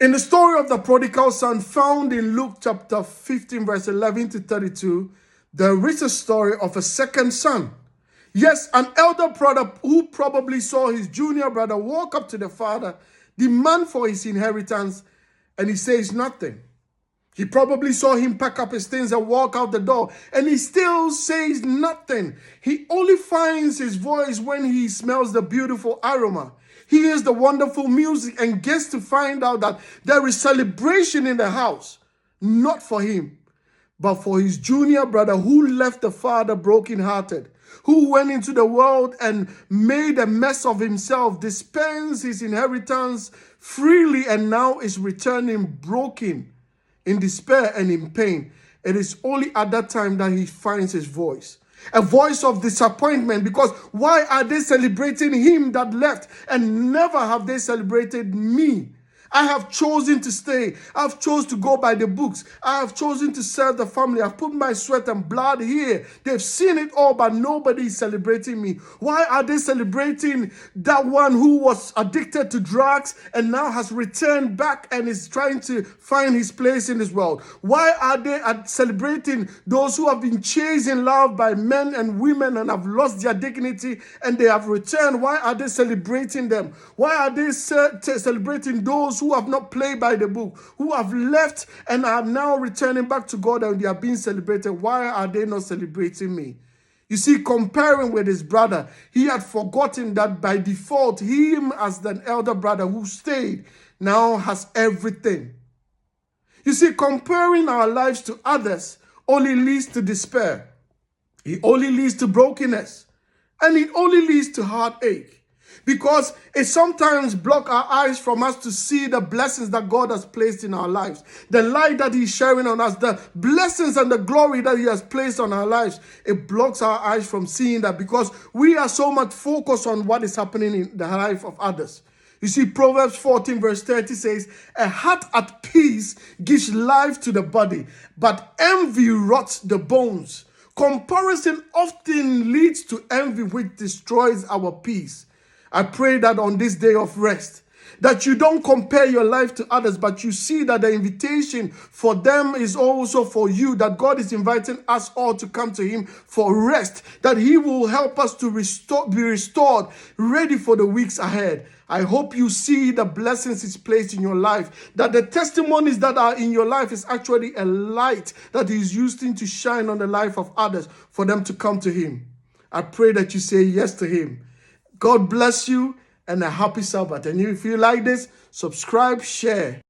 In the story of the prodigal son found in Luke chapter 15, verse 11 to 32, there is a story of a second son. Yes, an elder brother who probably saw his junior brother walk up to the father, demand for his inheritance, and he says nothing. He probably saw him pack up his things and walk out the door, and he still says nothing. He only finds his voice when he smells the beautiful aroma. He hears the wonderful music and gets to find out that there is celebration in the house, not for him, but for his junior brother who left the father brokenhearted, who went into the world and made a mess of himself, dispensed his inheritance freely, and now is returning broken, in despair and in pain. It is only at that time that he finds his voice. A voice of disappointment, because why are they celebrating him that left and never have they celebrated me? I have chosen to stay. I've chosen to go by the books. I have chosen to serve the family. I've put my sweat and blood here. They've seen it all, but nobody is celebrating me. Why are they celebrating that one who was addicted to drugs and now has returned back and is trying to find his place in this world? Why are they celebrating those who have been chased in love by men and women and have lost their dignity and they have returned? Why are they celebrating them? Why are they celebrating those who have not played by the book, who have left and are now returning back to God and they are being celebrated? Why are they not celebrating me? You see, comparing with his brother, he had forgotten that by default, him as the elder brother who stayed now has everything. You see, comparing our lives to others only leads to despair. It only leads to brokenness. And it only leads to heartache. Because it sometimes blocks our eyes from us to see the blessings that God has placed in our lives. The light that he's sharing on us, the blessings and the glory that he has placed on our lives. It blocks our eyes from seeing that because we are so much focused on what is happening in the life of others. You see, Proverbs 14 verse 30 says, a heart at peace gives life to the body, but envy rots the bones. Comparison often leads to envy, which destroys our peace. I pray that on this day of rest, that you don't compare your life to others, but you see that the invitation for them is also for you, that God is inviting us all to come to him for rest, that he will help us to be restored, ready for the weeks ahead. I hope you see the blessings he's placed in your life, that the testimonies that are in your life is actually a light that he's using to shine on the life of others for them to come to him. I pray that you say yes to him. God bless you and a happy Sabbath. And if you like this, subscribe, share.